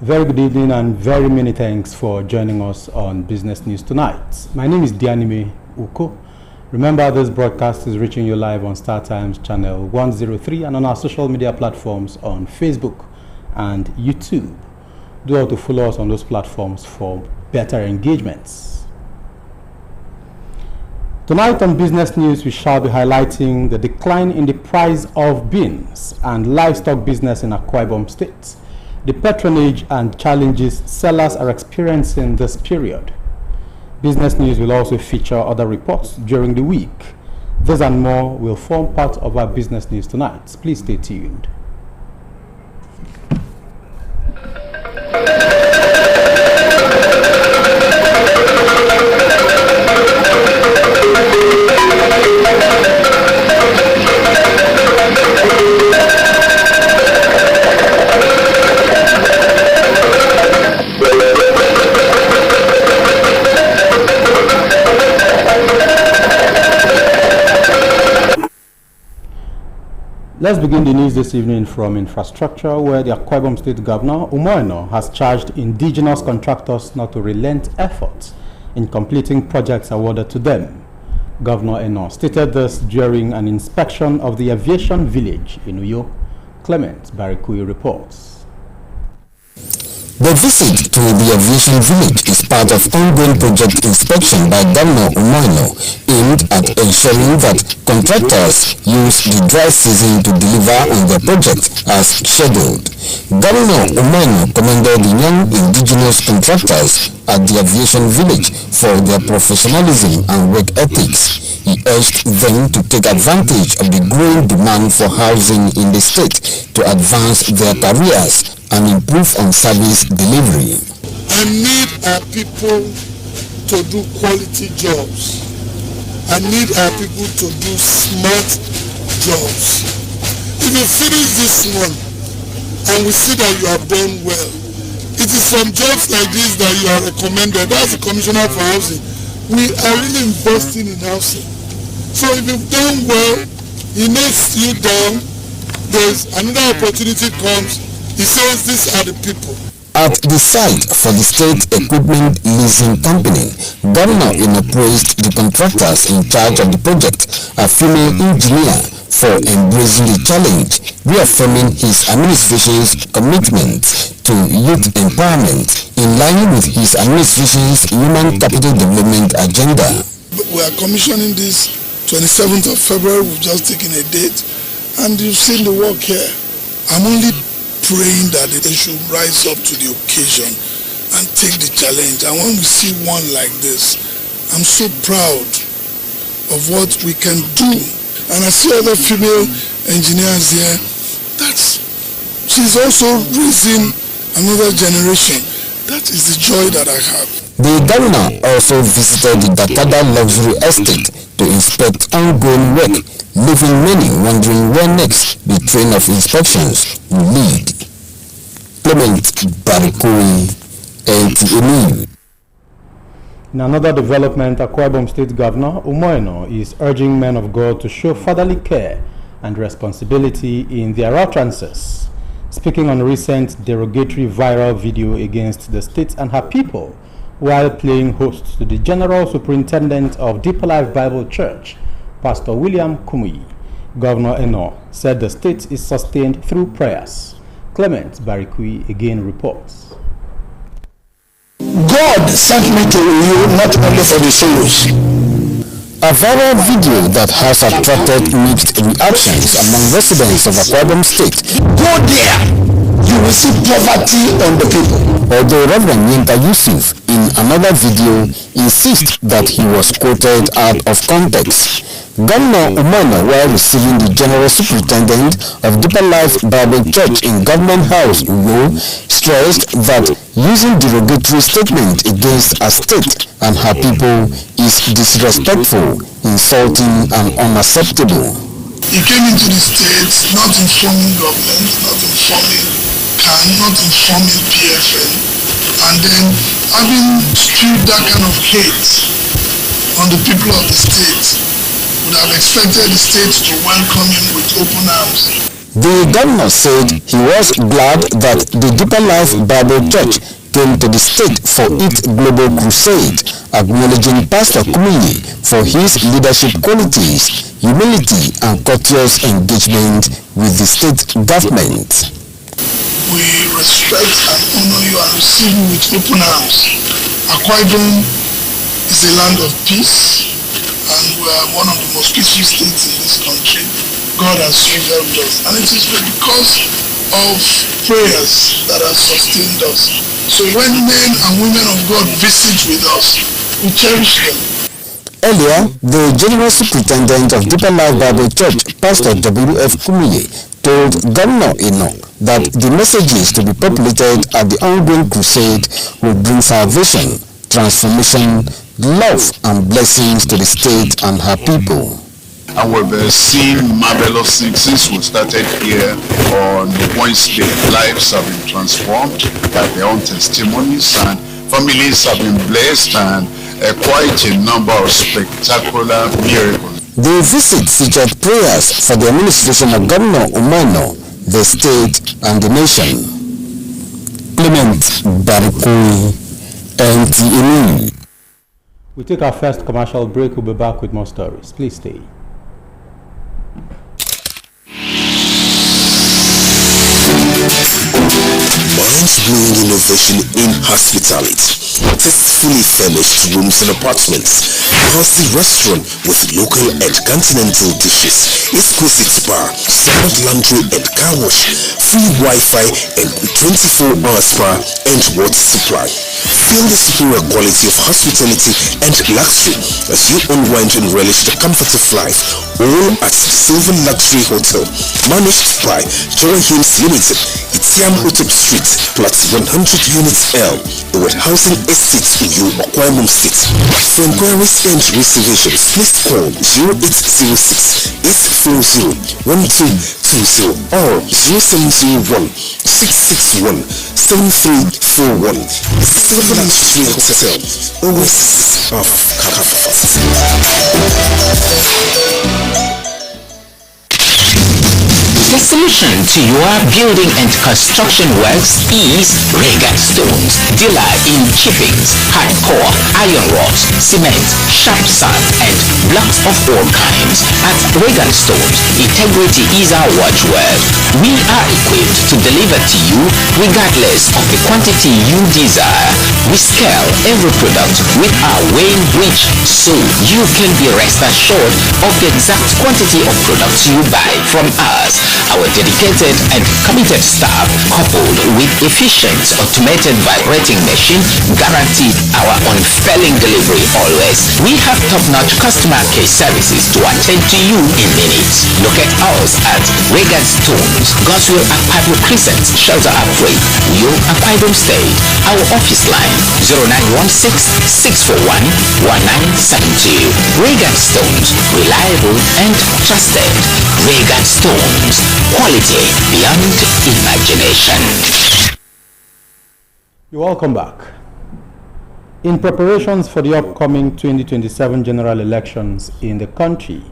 Very good evening and very many thanks for joining us on Business News Tonight. My name is Dianime Uko. Remember, this broadcast is reaching you live on StarTimes channel 103 and on our social media platforms on Facebook and YouTube. Do all to follow us on those platforms for better engagements. Tonight on Business News, we shall be highlighting the decline in the price of beans and livestock business in Akwa Ibom State, the patronage and challenges sellers are experiencing this period. Business News will also feature other reports during the week. This and more will form part of our Business News tonight. Please stay tuned. Let's begin the news this evening from infrastructure, where the Akwa Ibom State Governor, Umoh Enoh, has charged indigenous contractors not to relent efforts in completing projects awarded to them. Governor Enoh stated this during an inspection of the aviation village in Uyo. Clement Barikui reports. The visit to the aviation village is part of ongoing project inspection by Governor Umoh Enoh, aimed at ensuring that contractors use the dry season to deliver on their projects as scheduled. Governor Umoh Enoh commended the young indigenous contractors at the aviation village for their professionalism and work ethics. He urged them to take advantage of the growing demand for housing in the state to advance their careers and improve on service delivery. I need our people to do quality jobs. I need our people to do smart jobs. If you finish this one and we see that you have done well, it is from jobs like this that you are recommended. That's the Commissioner for Housing. We are really investing in housing. So if you've done well, he notes you down, there's another opportunity comes, he says these are the people. At the site for the State Equipment Leasing Company, Governor Enoh praised the contractors in charge of the project, a female engineer, for embracing the challenge, reaffirming his administration's commitment to youth empowerment in line with his administration's human capital development agenda. We are commissioning this 27th of February. We've just taken a date and you've seen the work here. I'm only praying that they should rise up to the occasion and take the challenge. And when we see one like this, I'm so proud of what we can do. And I see other female engineers here. She's also raising another generation. That is the joy that I have. The governor also visited the Dakada Luxury Estate to inspect ongoing work, leaving many wondering where next the train of inspections will lead. Clement Barikui, NTA News. In another development, Akwa Ibom State Governor Umoh Enoh is urging men of God to show fatherly care and responsibility in their utterances. Speaking on a recent derogatory viral video against the state and her people while playing host to the General Superintendent of Deeper Life Bible Church, Pastor William Kumuyi, Governor Enoh said the state is sustained through prayers. Clement Barikui again reports. God sent me to you not only for the souls. A viral video that has attracted mixed reactions among residents of Akwa Ibom State. Go there, you will see poverty on the people. Although Reverend Yinka Yusuf in another video insists that he was quoted out of context. Governor Umoh Enoh, while receiving the General Superintendent of Deeper Life Bible Church in Government House, Uyo, stressed that using derogatory statement against a state and her people is disrespectful, insulting, and unacceptable. He came into the state not informing government, not informing CAN, not informing PFN, and then having spewed that kind of hate on the people of the state. Would have expected the state to welcome him with open arms. The governor said he was glad that the Deeper Life Bible Church came to the state for its global crusade, acknowledging Pastor Kumuyi for his leadership qualities, humility and courteous engagement with the state government. We respect and honor you and receive you with open arms. Akwa Ibom is a land of peace, and we are one of the most peaceful states in this country. God has favored us, and it is because of prayers that have sustained us. So when men and women of God visit with us, we cherish them. Earlier, the General Superintendent of Deeper Life Bible Church, Pastor W.F. Kumuyi, told Governor Eno that the messages to be populated at the ongoing crusade will bring salvation, transformation, love and blessings to the state and her people. And we've seen marvelous things since we started here on Wednesday. Lives have been transformed by their own testimonies, and families have been blessed, and quite a number of spectacular miracles. The visit featured prayers for the administration of Governor Umoino, the state and the nation. Clement Barikui, NTA. We take our first commercial break. We'll be back with more stories. Please stay. Mind-blowing innovation in hospitality. Tastefully furnished rooms and apartments. Cozy restaurant with local and continental dishes. Exquisite spa, separate laundry and car wash. Free Wi-Fi and 24-hour spa and water supply. Feel the superior quality of hospitality and luxury as you unwind and relish the comfort of life. All at Silver Luxury Hotel, managed by Joy Hills Limited, Itiam Utop Street, Plot 100 Units L, the Wet Housing Estate, Uyu, Akwa Ibom State. For inquiries and reservations, please call 0806-840-1220 or 0701-661-7341. Silver Luxury Hotel, always of comfort. The solution to your building and construction works is Regan Stones, dealer in chippings, hardcore, iron rods, cement, sharp sand, and blocks of all kinds. At Regan Stones, integrity is our watchword. We are equipped to deliver to you regardless of the quantity you desire. We scale every product with our weighing bridge, so you can be rest assured of the exact quantity of products you buy from us. Our dedicated and committed staff, coupled with efficient automated vibrating machine, guarantee our unfailing delivery always. We have top-notch customer care services to attend to you in minutes. Locate us at Regan Stones, Goswell Akpabio Crescent, Shelter Upgrade, Uyo, Akwa Ibom State. Our office line 0916-641-1972. Regan Stones, reliable and trusted. Regan Stones, quality beyond imagination. You're welcome back. In preparations for the upcoming 2027 general elections in the country,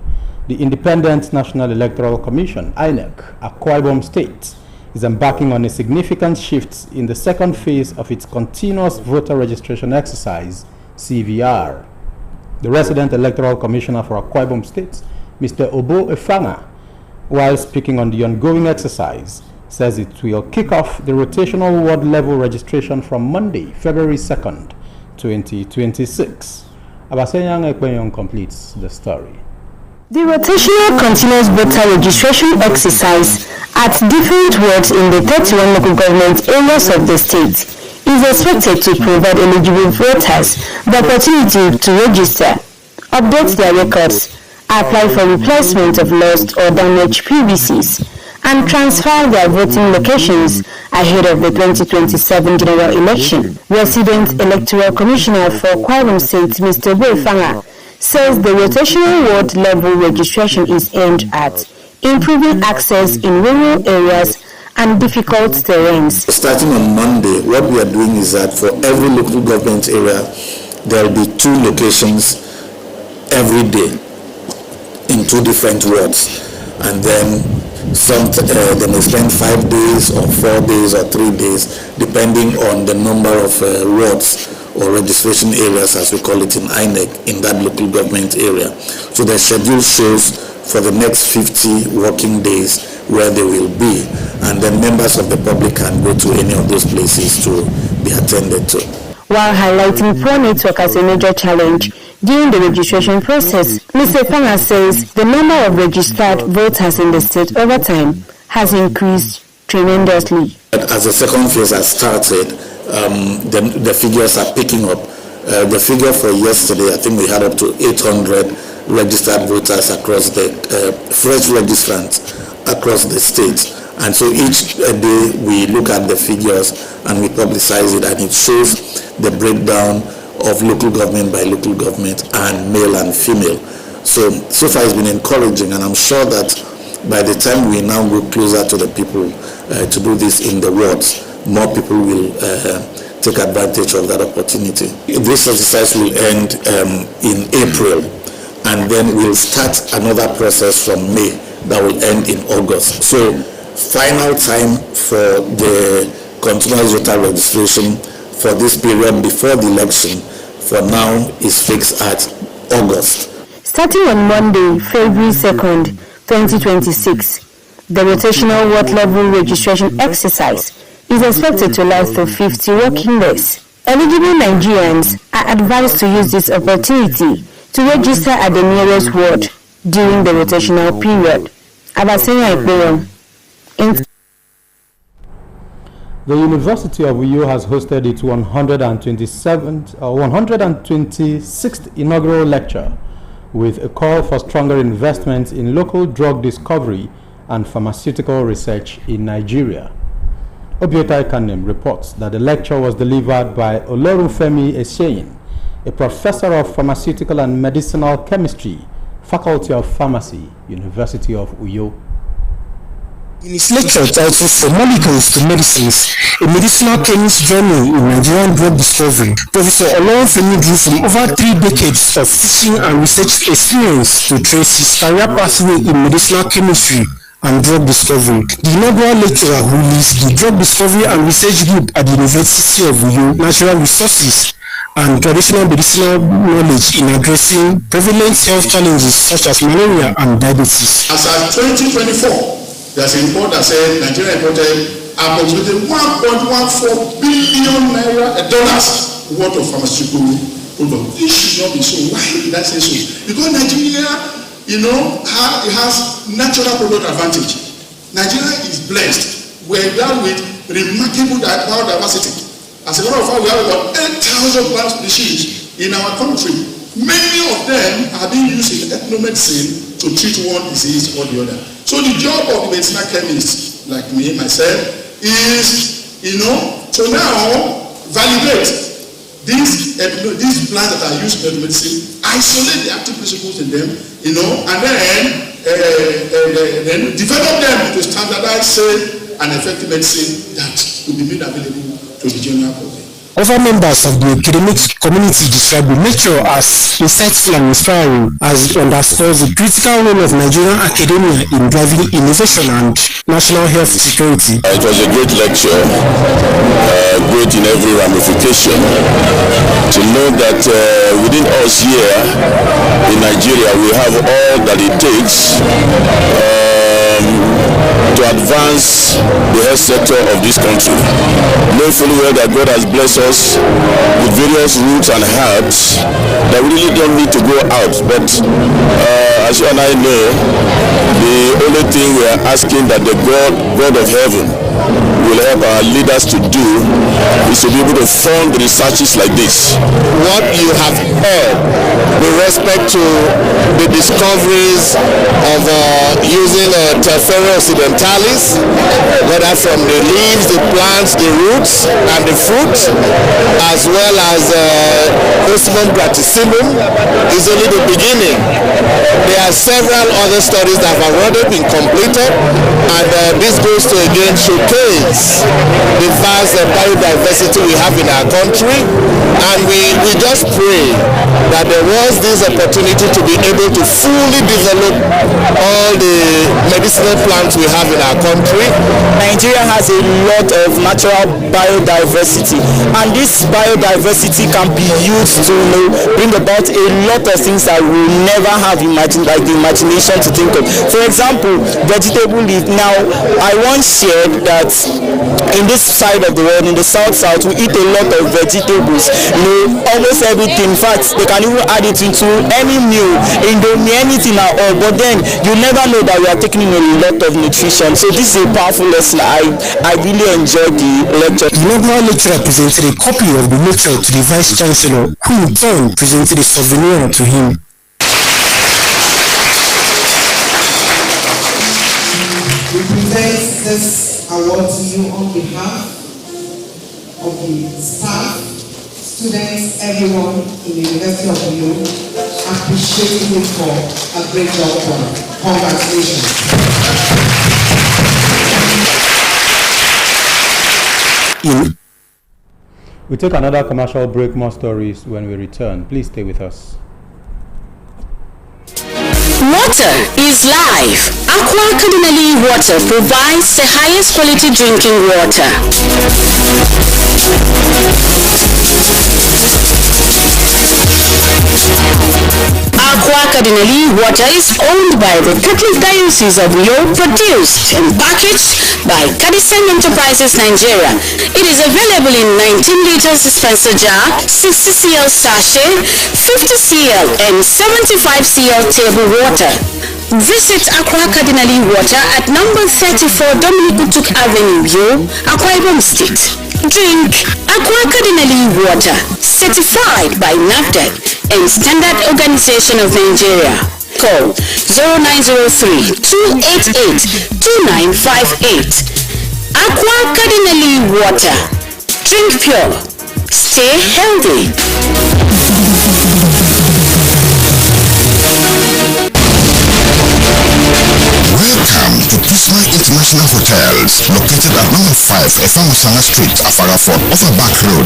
the Independent National Electoral Commission, INEC, Akwa Ibom State, is embarking on a significant shift in the second phase of its continuous voter registration exercise, CVR. The resident electoral commissioner for Akwa Ibom State, Mr. Obo Efanga, while speaking on the ongoing exercise, says it will kick off the rotational ward level registration from Monday, February 2nd, 2026. Abasenyang Ekpenyong completes the story. The rotational continuous voter registration exercise at different wards in the 31 local government areas of the state is expected to provide eligible voters the opportunity to register, update their records, apply for replacement of lost or damaged PVCs, and transfer their voting locations ahead of the 2027 general election. Resident Electoral Commissioner for Akwa Ibom State, Mr. Obo Efanga, says the rotational ward level registration is aimed at improving access in rural areas and difficult terrains. Starting on Monday, what we are doing is that for every local government area, there will be 2 locations every day in 2 different wards. And then Some they may spend 5 days or 4 days or 3 days, depending on the number of wards or registration areas, as we call it in INEC, in that local government area. So the schedule shows for the next 50 working days where they will be, and then members of the public can go to any of those places to be attended to. While highlighting poor network as a major challenge during the registration process, Mr. Panga says the number of registered voters in the state over time has increased tremendously. As the second phase has started, the figures are picking up. The figure for yesterday, I think we had up to 800 registered voters across the fresh registrants across the state. And so each day we look at the figures and we publicize it, and it shows the breakdown of local government by local government and male and female. So far it's been encouraging, and I'm sure that by the time we now go closer to the people to do this in the wards, more people will take advantage of that opportunity. This exercise will end in April, and then we'll start another process from May that will end in August. So final time for the continuous voter registration for this period before the election for now is fixed at August. Starting on Monday, February 2nd, 2026, the rotational ward level registration exercise is expected to last for 50 working days. Eligible Nigerians are advised to use this opportunity to register at the nearest ward during the rotational period. Abasenya Ikpeyo. The University of Uyo has hosted its 126th inaugural lecture with a call for stronger investment in local drug discovery and pharmaceutical research in Nigeria. Obiota Ikanem reports that the lecture was delivered by Olorunfemi Eseyin, a professor of pharmaceutical and medicinal chemistry, Faculty of Pharmacy, University of Uyo. In his lecture titled From Molecules to Medicines, a medicinal chemist's journey in Nigerian drug discovery, Professor Olorunfemi drew from over 3 decades of teaching and research experience to trace his career pathway in medicinal chemistry and drug discovery. The inaugural lecturer, who leads the Drug Discovery and Research Group at the University of Uyo, Natural Resources and traditional medicinal knowledge in addressing prevalent health challenges such as malaria and diabetes. As at 2024, there's a report that said Nigeria imported approximately $1.14 billion dollars worth of pharmaceutical products. This should not be so. Why did I say so? Because Nigeria, it has natural product advantage. Nigeria is blessed. We're endowed with remarkable biodiversity. As a matter of fact, we have about 8,000 plant species in our country. Many of them are being used in ethnomedicine to treat one disease or the other. So the job of the medicinal chemist, like me, myself, is, to now validate these plants that are used in medicine, isolate the active principles in them, and then develop them into standardized, safe, and effective medicine that will be made available to the general public. Other members of the academic community described the lecture as insightful and inspiring, as it underscores the critical role of Nigerian academia in driving innovation and national health security. It was a great lecture, great in every ramification. To know that within us here in Nigeria, we have all that it takes to advance the health sector of this country. Know fully well that God has blessed us with various roots and herbs that we really don't need to go out. But as you and I know, the only thing we are asking that the God of heaven will help our leaders to do is to be able to fund researches like this. What you have heard with respect to the discoveries of using Tephra occidentalis, whether from the leaves, the plants, the roots, and the fruit, as well as Osmum graticillum, is only the beginning. There are several other studies that have already been completed, and this goes to again showcase the vast biodiversity we have in our country, and we just pray that there was this opportunity to be able to fully develop all the medicinal plants we have in our country. Nigeria has a lot of natural biodiversity, and this biodiversity can be used to bring about a lot of things that we never have imagined, like the imagination to think of. For example, vegetable leaf. Now, I once shared that in this side of the world, in the south, we eat a lot of vegetables. Almost everything. In fact, they can even add it into any meal, indomie, anything at all. But then you never know that we are taking in a lot of nutrition. So this is a powerful lesson. I really enjoyed the lecture. The inaugural lecturer presented a copy of the lecture to the Vice Chancellor, who in turn presented a souvenir to him. We present this award to you on behalf of the staff, students, everyone in the University of Uyo, appreciating you for a great job done. Congratulations. We take another commercial break. More stories when we return. Please stay with us. Water is life. Aqua Cardinal Water provides the highest quality drinking water. Aqua Cardinal Water is owned by the Catholic Diocese of Uyo, produced and packaged by Cadison Enterprises Nigeria. It is available in 19 liters dispenser jar, 60 cl sachet, 50 cl and 75 cl table water. Visit Aqua Cardinal Water at number 34 Dominic Utuk Avenue, Uyo, Akwa Ibom State. Drink Aqua Cardinal Water, certified by NAFDAC and Standard Organization of Nigeria. Call 0903-288-2958. Aqua Cardinal Water. Drink pure. Stay healthy. Welcome to Prisma International Hotels, located at number 5 Efamusanga Street, Afarafort, off a back road.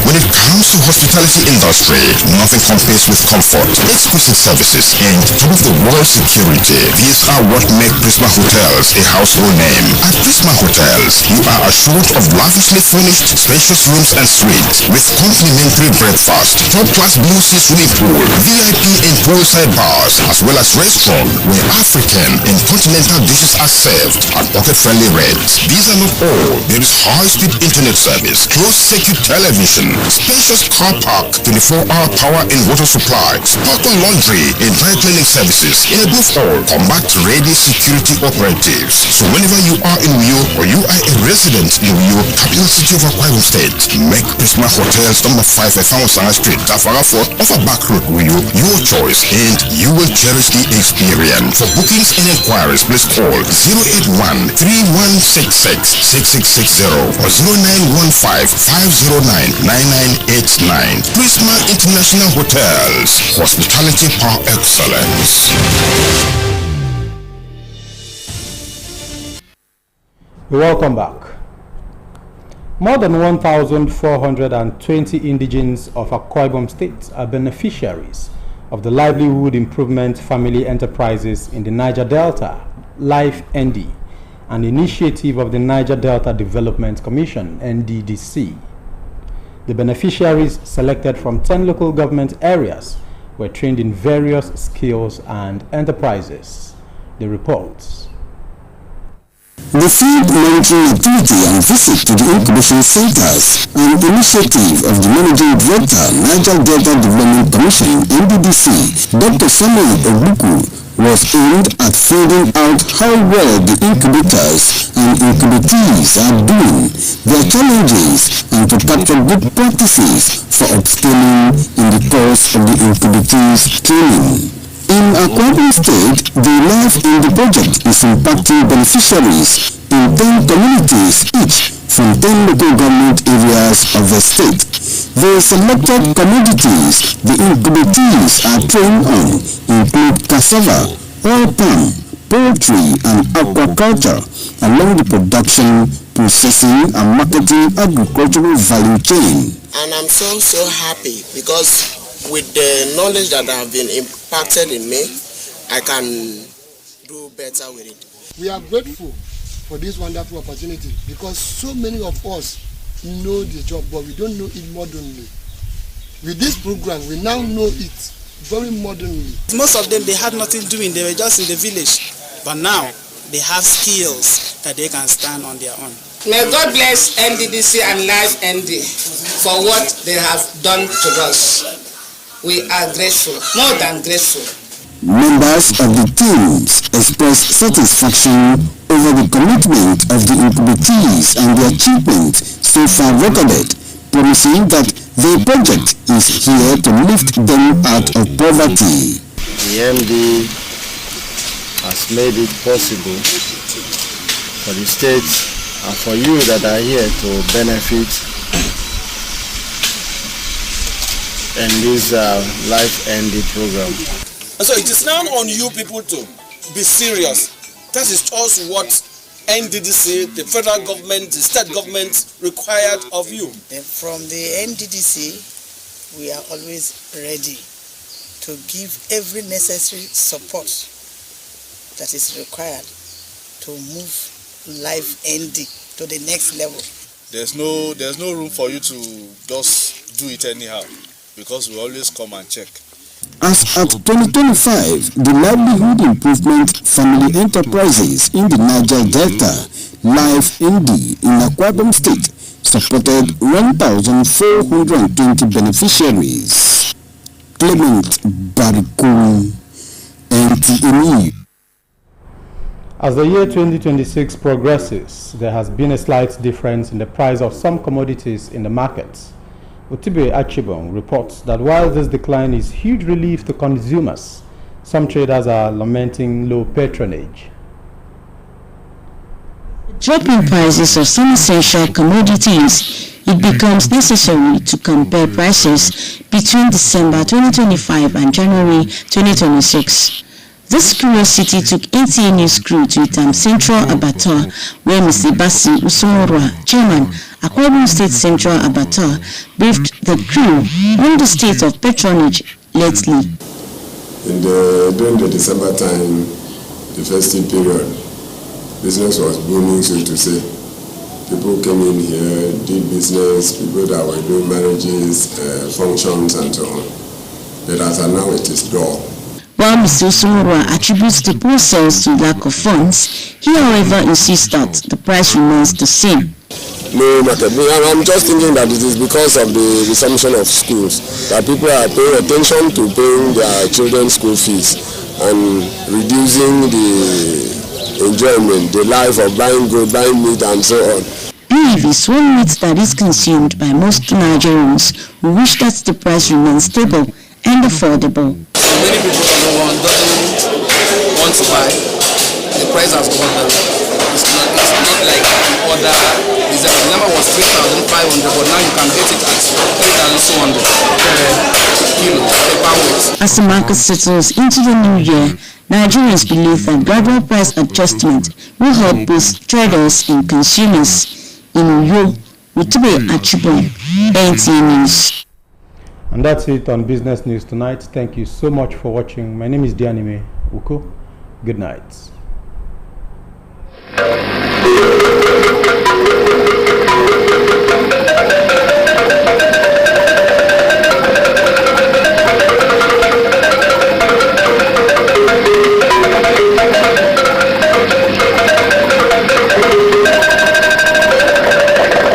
When it comes to hospitality industry, nothing compares with comfort, exquisite services, and top-of-the-world security. These are what make Prisma Hotels a household name. At Prisma Hotels, you are assured of lavishly furnished, spacious rooms and suites with complimentary breakfast, top-class blue sea swimming pool, VIP and poolside bars, as well as restaurant where African and continental dishes are served at pocket-friendly rates. These are not all. There is high-speed internet service, closed-circuit television, spacious car park, 24-hour power and water supply, sparkling laundry and dry cleaning services, and above all, combat-ready security operatives. So whenever you are in Uyo or you are a resident in Uyo, capital city of Akwa Ibom State, make Prisma Hotels number 5 Efamusanga Street, Afarafort, off a back road Uyo your choice, and you will cherish the experience. For bookings and inquiries, please call 081-3166-6660 or 0915-509-9989. Prisma International Hotels, hospitality par excellence. Welcome back. More than 1,420 indigents of Akwa Ibom State are beneficiaries of the Livelihood Improvement Family Enterprises in the Niger Delta, Life ND, an initiative of the Niger Delta Development Commission, NDDC. The beneficiaries, selected from 10 local government areas, were trained in various skills and enterprises. The reports. The field monitoring activity and visit to the incubation centers, an initiative of the Managing Director, Niger Delta Development Commission, NDDC, Dr. Samuel Ogbuku, was aimed at finding out how well the incubators and incubatees are doing, their challenges, and to capture good practices for upscaling in the course of the incubatees training. In Akwa Ibom State, the Life in the project is impacting beneficiaries in 10 communities each from 10 local government areas of the state. The selected commodities the incubatees are trained on include cassava, oil palm, poultry and aquaculture along the production, processing and marketing agricultural value chain. And I'm so happy because with the knowledge that have been impacted in me, I can do better with it. We are grateful for this wonderful opportunity because so many of us know the job, but we don't know it modernly. With this program, we now know it very modernly. Most of them, they had nothing doing. They were just in the village. But now, they have skills that they can stand on their own. May God bless NDDC and Life ND for what they have done to us. We are grateful, more than grateful. Members of the teams expressed satisfaction over the commitment of the incubatees and the achievement so far recorded, promising that the project is here to lift them out of poverty. The MD has made it possible for the state and for you that are here to benefit in this Life ND program. And so it is now on you people to be serious. That is also what NDDC, the federal government, the state government required of you. From the NDDC, we are always ready to give every necessary support that is required to move Life ND to the next level. There's no room for you to just do it anyhow, because we always come and check. As at 2025, the Livelihood Improvement Family Enterprises in the Niger Delta, Life ND in Akwa Ibom State, supported 1,420 beneficiaries. Clement Barikun, NTA. As the year 2026 progresses, there has been a slight difference in the price of some commodities in the markets. Utibe Achibong reports that while this decline is huge relief to consumers, some traders are lamenting low patronage. Dropping prices of some essential commodities, it becomes necessary to compare prices between December 2025 and January 2026. This curiosity took NTA News crew to Itam Central Abattoir, where Mr. Basi Usumorwa, chairman, Akwa Ibom State Central Abattoir, briefed the crew on the state of patronage lately. During the December time, the festive period, business was booming, so to say. People came in here, did business, people that were doing marriages, functions and so on. But as of now, it is dull. While Mr. Usumorwa attributes the poor sales to lack of funds, he however insists that the price remains the same. No, I'm just thinking that it is because of the resumption of schools that people are paying attention to paying their children's school fees and reducing the enjoyment, the life of buying gold, buying meat and so on. Beef is one meat that is consumed by most Nigerians who wish that the price remains stable and affordable. Many people doesn't want to buy. The price has gone down. It's not like the other. The number was 3,500, but now you can get it at 3,200 per kilo, per pound. As the market settles into the new year, Nigerians believe that gradual price adjustment will help both traders and consumers. In Uyo, Utibe Achibong, NTA News. And that's it on Business News tonight. Thank you so much for watching. My name is Dianime Uko. Good night.